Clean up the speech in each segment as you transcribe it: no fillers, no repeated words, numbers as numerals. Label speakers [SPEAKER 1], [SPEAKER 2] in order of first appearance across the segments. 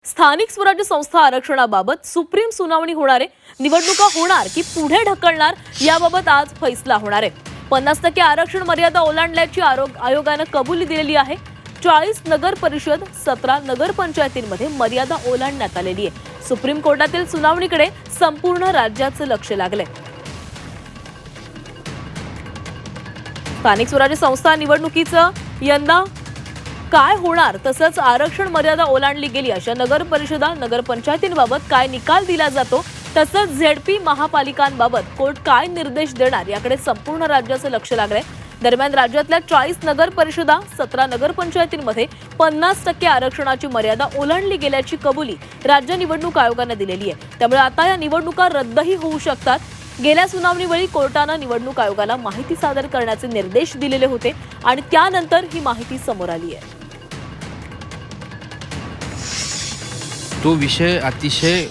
[SPEAKER 1] स्थानिक स्वराज्य संस्था आरक्षणाबाबत सुप्रीम सुनावणी होणार आहे। निवडणुका होणार की पुढे ढकलणार याबाबत आज फैसला होणार आहे। 50% आरक्षण मर्यादा ओलांडल्याची आयोगाने कबुली दिलेली आहे। 40 नगर परिषद 17 नगर पंचायतींमध्ये मर्यादा ओलांडण्यात आलेली आहे। सुप्रीम कोर्टातील सुनावणीकडे संपूर्ण राज्याचं लक्ष लागलंय। स्थानिक स्वराज्य संस्था निवडणुकीचं यंदा काय होणार, तसंच आरक्षण मर्यादा ओलांडली गेली अशा नगर परिषदा नगर पंचायतींबाबत काय निकाल दिला जातो, तसंच झेडपी महापालिकांबाबत कोर्ट काय निर्देश देणार याकडे संपूर्ण राज्याचं लक्ष लागलंय। दरम्यान राज्यातल्या 40 नगर परिषदा 17 नगर पंचायतींमध्ये 50% आरक्षणाची मर्यादा ओलांडली गेल्याची कबुली राज्य निवडणूक आयोगाने दिलेली आहे। त्यामुळे आता या निवडणुका रद्दही होऊ शकतात। गेल्या सुनावणीवेळी कोर्टाने निवडणूक आयोगाला माहिती सादर करण्याचे निर्देश दिलेले होते आणि त्यानंतर ही माहिती समोर आली आहे।
[SPEAKER 2] तो विषय अतिशय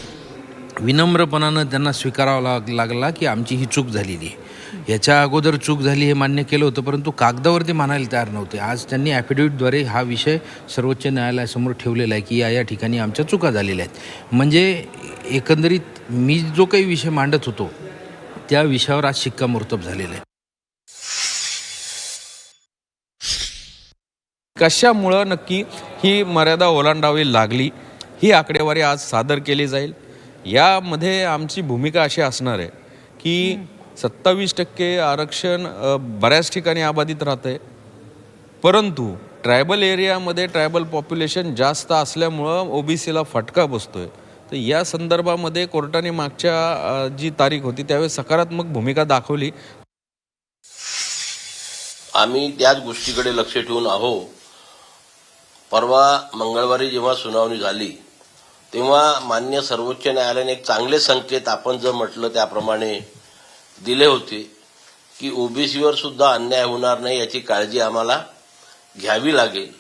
[SPEAKER 2] विनम्रपणानं त्यांना स्वीकारावा लागला की आमची ही चूक झालेली आहे। याच्या अगोदर चूक झाली हे मान्य केलं होतं, परंतु कागदावरती मानायला तयार नव्हते। आज त्यांनी ॲफिडेव्हिटद्वारे हा विषय सर्वोच्च न्यायालयासमोर ठेवलेला आहे की या ठिकाणी आमच्या चुका झालेल्या आहेत। म्हणजे एकंदरीत मी जो काही विषय मांडत होतो त्या विषयावर आज शिक्कामोर्तब झालेलं आहे।
[SPEAKER 3] कशामुळं नक्की ही मर्यादा ओलांडावी लागली ही आकडेवारी आज सादर केली जाईल। यामध्ये आमची भूमिका अशी असणार आहे की 27% आरक्षण बऱ्याच ठिकाणी अबाधित राहतंय, परंतु ट्रायबल एरियामध्ये ट्रायबल पॉप्युलेशन जास्त असल्यामुळं ओबीसीला फटका बसतोय। तर या संदर्भामध्ये कोर्टाने मागच्या जी तारीख होती त्यावेळेस सकारात्मक भूमिका दाखवली।
[SPEAKER 4] आम्ही त्याच गोष्टीकडे लक्ष ठेवून आहोत। परवा मंगळवारी जेव्हा सुनावणी झाली तेव्हा मान्य सर्वोच्च न्यायालयाने एक चांगले संकेत आपण जर म्हटलं त्याप्रमाणे दिले होते की ओबीसीवर सुद्धा अन्याय होणार नाही याची काळजी आम्हाला घ्यावी लागेल।